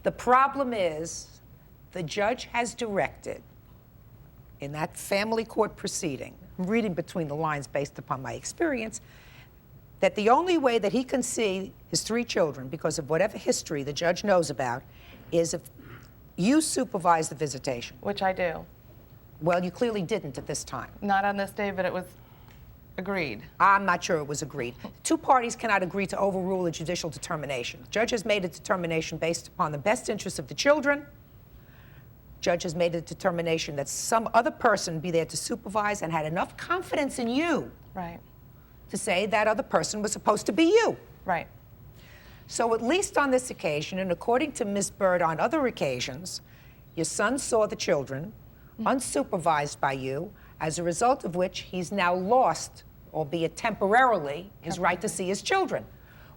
The problem is the judge has directed in that family court proceeding, I'm reading between the lines based upon my experience, that the only way that he can see his 3 children, because of whatever history the judge knows about, is if you supervise the visitation. Which I do. Well, you clearly didn't at this time. Not on this day, but it was agreed. I'm not sure it was agreed. 2 parties cannot agree to overrule a judicial determination. The judge has made a determination based upon the best interests of the children. Judge has made a determination that some other person be there to supervise and had enough confidence in you Right. to say that other person was supposed to be you. Right. So at least on this occasion, and according to Ms. Bird on other occasions, your son saw the children unsupervised by you, as a result of which he's now lost, albeit temporarily, his right to see his children,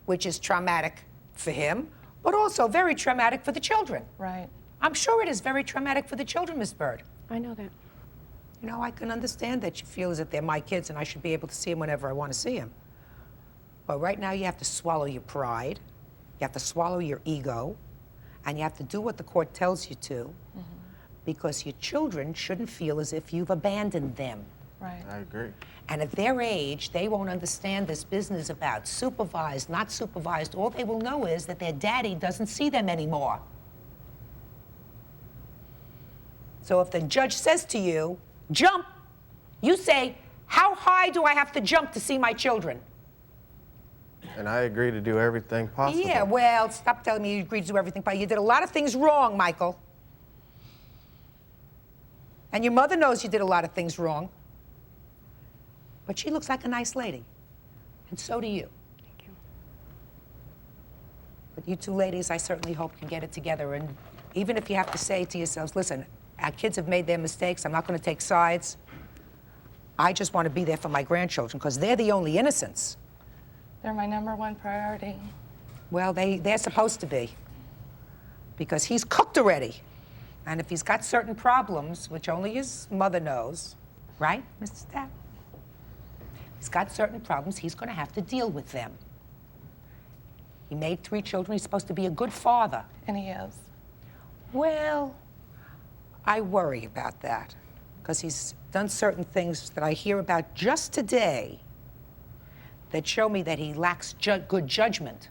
which is traumatic for him, but also very traumatic for the children. Right. I'm sure it is very traumatic for the children, Ms. Bird. I know that. You know, I can understand that you feel as if they're my kids and I should be able to see them whenever I want to see them. But right now you have to swallow your pride, you have to swallow your ego, and you have to do what the court tells you to, because your children shouldn't feel as if you've abandoned them. Right. I agree. And at their age, they won't understand this business about supervised, not supervised. All they will know is that their daddy doesn't see them anymore. So if the judge says to you, jump, you say, how high do I have to jump to see my children? And I agree to do everything possible. Yeah, well, stop telling me you agreed to do everything. You did a lot of things wrong, Michael. And your mother knows you did a lot of things wrong. But she looks like a nice lady. And so do you. Thank you. But you 2 ladies, I certainly hope can get it together. And even if you have to say to yourselves, listen, our kids have made their mistakes. I'm not going to take sides. I just want to be there for my grandchildren because they're the only innocents. They're my #1 priority. Well, they're supposed to be. Because he's cooked already. And if he's got certain problems, which only his mother knows, right, Mr. Stapp? He's got certain problems, he's going to have to deal with them. He made 3 children, he's supposed to be a good father. And he is. Well, I worry about that, because he's done certain things that I hear about just today that show me that he lacks good judgment.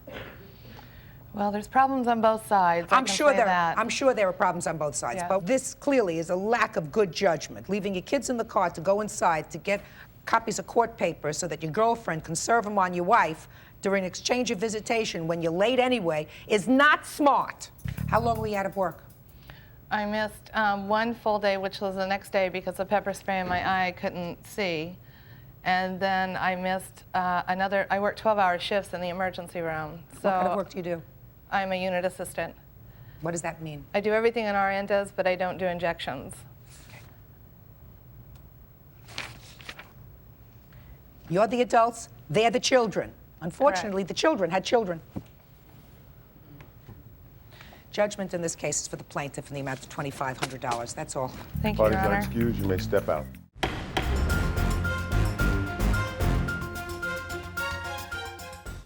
Well, there's problems on both sides. I'm sure there are problems on both sides, Yeah. but this clearly is a lack of good judgment. Leaving your kids in the car to go inside to get copies of court papers so that your girlfriend can serve them on your wife during exchange of visitation when you're late anyway is not smart. How long were you out of work? I missed 1 full day, which was the next day because of pepper spray in my eye, I couldn't see. And then I missed I worked 12-hour shifts in the emergency room. So What kind of work do you do? I'm a unit assistant. What does that mean? I do everything an RN does, but I don't do injections. You're the adults, they're the children. Unfortunately, the children had children. Judgment in this case is for the plaintiff in the amount of $2,500. That's all. Thank you, Your Parties are Honor. excused. You may step out.